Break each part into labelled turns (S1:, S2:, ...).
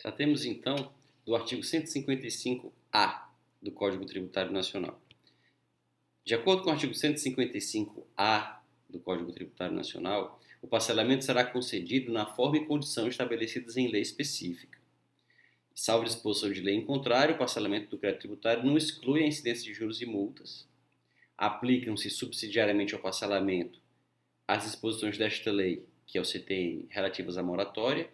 S1: Tratemos então do artigo 155-A do Código Tributário Nacional. De acordo com o artigo 155-A do Código Tributário Nacional, o parcelamento será concedido na forma e condição estabelecidas em lei específica. Salvo disposição de lei em contrário, o parcelamento do crédito tributário não exclui a incidência de juros e multas. Aplicam-se subsidiariamente ao parcelamento as disposições desta lei, que é o CTN, relativas à moratória,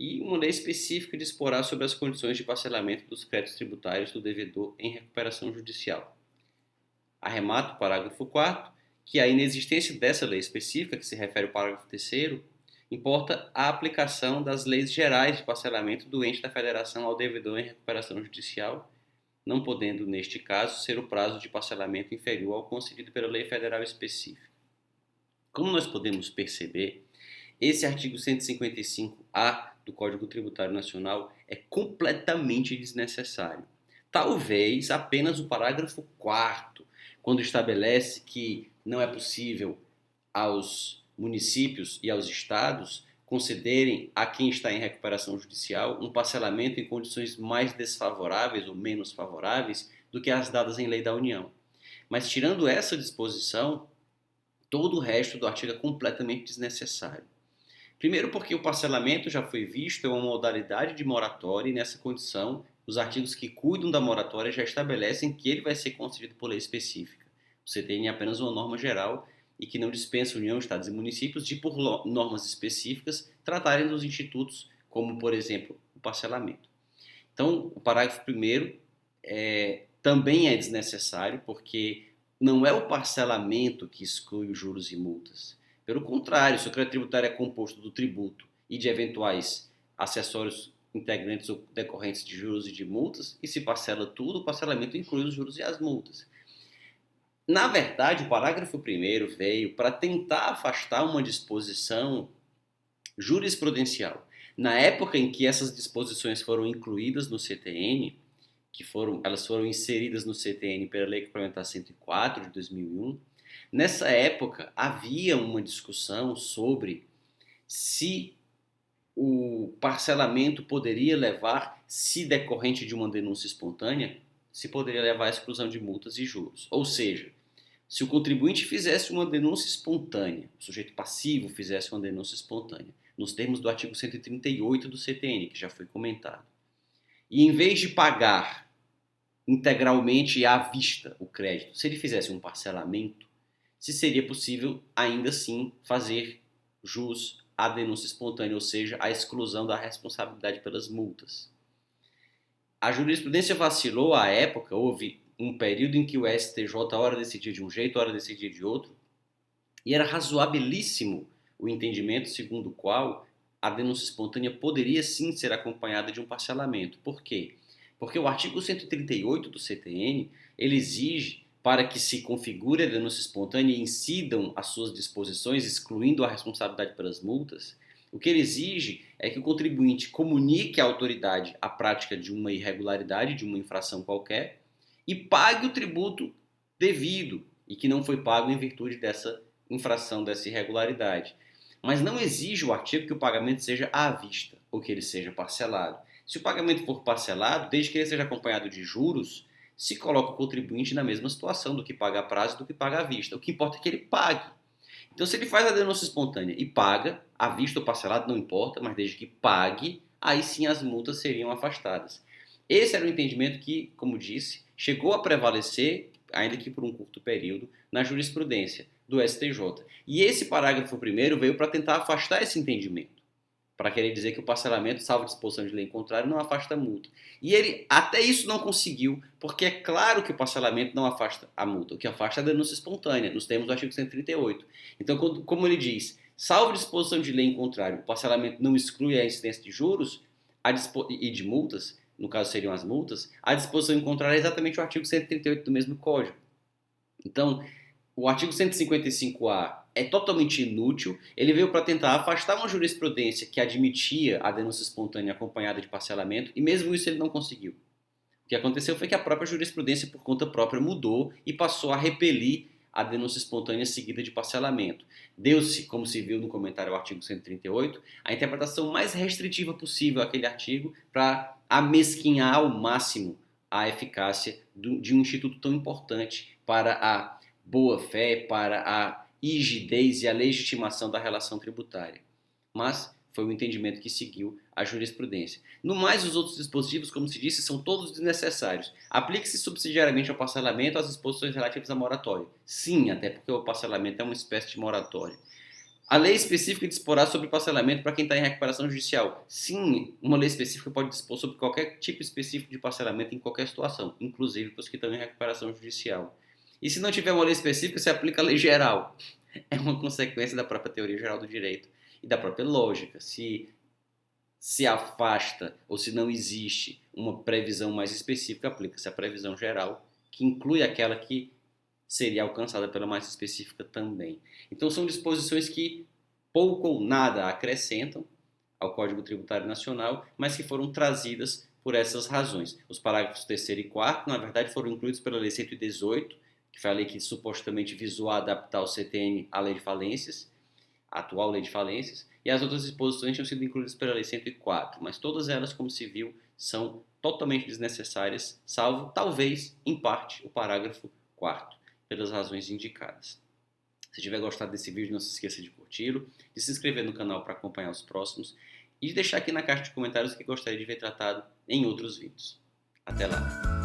S1: e uma lei específica disporá sobre as condições de parcelamento dos créditos tributários do devedor em recuperação judicial. Arremato o parágrafo 4º, que a inexistência dessa lei específica, que se refere ao parágrafo 3º, importa a aplicação das leis gerais de parcelamento do ente da federação ao devedor em recuperação judicial, não podendo, neste caso, ser o prazo de parcelamento inferior ao concedido pela lei federal específica. Como nós podemos perceber, esse artigo 155-A do Código Tributário Nacional é completamente desnecessário. Talvez apenas o parágrafo 4º, quando estabelece que não é possível aos municípios e aos estados concederem a quem está em recuperação judicial um parcelamento em condições mais desfavoráveis ou menos favoráveis do que as dadas em lei da União. Mas tirando essa disposição, todo o resto do artigo é completamente desnecessário. Primeiro porque o parcelamento já foi visto, é uma modalidade de moratória e nessa condição os artigos que cuidam da moratória já estabelecem que ele vai ser concedido por lei específica. O CTN é apenas uma norma geral e que não dispensa a União, Estados e municípios de, por normas específicas, tratarem dos institutos, como, por exemplo, o parcelamento. Então, o parágrafo 1º também é desnecessário, porque não é o parcelamento que exclui os juros e multas. Pelo contrário, se o crédito tributário é composto do tributo e de eventuais acessórios integrantes ou decorrentes de juros e de multas, e se parcela tudo, o parcelamento inclui os juros e as multas. Na verdade, o parágrafo 1º veio para tentar afastar uma disposição jurisprudencial. Na época em que essas disposições foram incluídas no CTN, elas foram inseridas no CTN pela Lei Complementar 104 de 2001, nessa época havia uma discussão sobre se o parcelamento poderia levar, se decorrente de uma denúncia espontânea, se poderia levar à exclusão de multas e juros. Ou seja, se o contribuinte fizesse uma denúncia espontânea, o sujeito passivo fizesse uma denúncia espontânea, nos termos do artigo 138 do CTN, que já foi comentado, e em vez de pagar integralmente à vista o crédito, se ele fizesse um parcelamento, se seria possível ainda assim fazer jus à denúncia espontânea, ou seja, à exclusão da responsabilidade pelas multas. A jurisprudência vacilou à época, houve um período em que o STJ ora decidia de um jeito, ora decidia de outro, e era razoabilíssimo o entendimento segundo o qual a denúncia espontânea poderia sim ser acompanhada de um parcelamento. Por quê? Porque o artigo 138 do CTN, ele exige, para que se configure a denúncia espontânea e incidam as suas disposições, excluindo a responsabilidade pelas multas, o que ele exige é que o contribuinte comunique à autoridade a prática de uma irregularidade, de uma infração qualquer, e pague o tributo devido e que não foi pago em virtude dessa infração, dessa irregularidade. Mas não exige o artigo que o pagamento seja à vista ou que ele seja parcelado. Se o pagamento for parcelado, desde que ele seja acompanhado de juros, se coloca o contribuinte na mesma situação do que paga a prazo e do que paga à vista. O que importa é que ele pague. Então, se ele faz a denúncia espontânea e paga, à vista ou parcelado, não importa, mas desde que pague, aí sim as multas seriam afastadas. Esse era o entendimento que, como disse, chegou a prevalecer, ainda que por um curto período, na jurisprudência do STJ. E esse parágrafo 1º veio para tentar afastar esse entendimento, para querer dizer que o parcelamento, salvo disposição de lei em contrário, não afasta a multa. E ele até isso não conseguiu, porque é claro que o parcelamento não afasta a multa, o que afasta é a denúncia espontânea, nos termos do artigo 138. Então, como ele diz, salvo disposição de lei em contrário, o parcelamento não exclui a incidência de juros e de multas, no caso seriam as multas, a disposição em contrário é exatamente o artigo 138 do mesmo Código. Então, o artigo 155-A é totalmente inútil, ele veio para tentar afastar uma jurisprudência que admitia a denúncia espontânea acompanhada de parcelamento, e mesmo isso ele não conseguiu. O que aconteceu foi que a própria jurisprudência, por conta própria, mudou e passou a repelir a denúncia espontânea seguida de parcelamento. Deu-se, como se viu no comentário ao artigo 138, a interpretação mais restritiva possível àquele artigo para amesquinhar ao máximo a eficácia de um instituto tão importante para a boa-fé, para a rigidez e a legitimação da relação tributária. Mas foi o entendimento que seguiu a jurisprudência. No mais, os outros dispositivos, como se disse, são todos desnecessários. Aplique-se subsidiariamente ao parcelamento as disposições relativas à moratória. Sim, até porque o parcelamento é uma espécie de moratória. A lei específica disporá sobre parcelamento para quem está em recuperação judicial. Sim, uma lei específica pode dispor sobre qualquer tipo específico de parcelamento em qualquer situação, inclusive para os que estão em recuperação judicial. E se não tiver uma lei específica, se aplica a lei geral. É uma consequência da própria teoria geral do direito e da própria lógica. Se afasta ou se não existe uma previsão mais específica, aplica-se a previsão geral, que inclui aquela que seria alcançada pela mais específica também. Então são disposições que pouco ou nada acrescentam ao Código Tributário Nacional, mas que foram trazidas por essas razões. Os parágrafos 3º e 4º, na verdade, foram incluídos pela Lei 118, que foi a lei que supostamente visou adaptar o CTN à Lei de Falências, a atual Lei de Falências, e as outras disposições tinham sido incluídas pela Lei 104, mas todas elas, como se viu, são totalmente desnecessárias, salvo, talvez, em parte, o parágrafo 4º, pelas razões indicadas. Se tiver gostado desse vídeo, não se esqueça de curti-lo, de se inscrever no canal para acompanhar os próximos e de deixar aqui na caixa de comentários o que gostaria de ver tratado em outros vídeos. Até lá!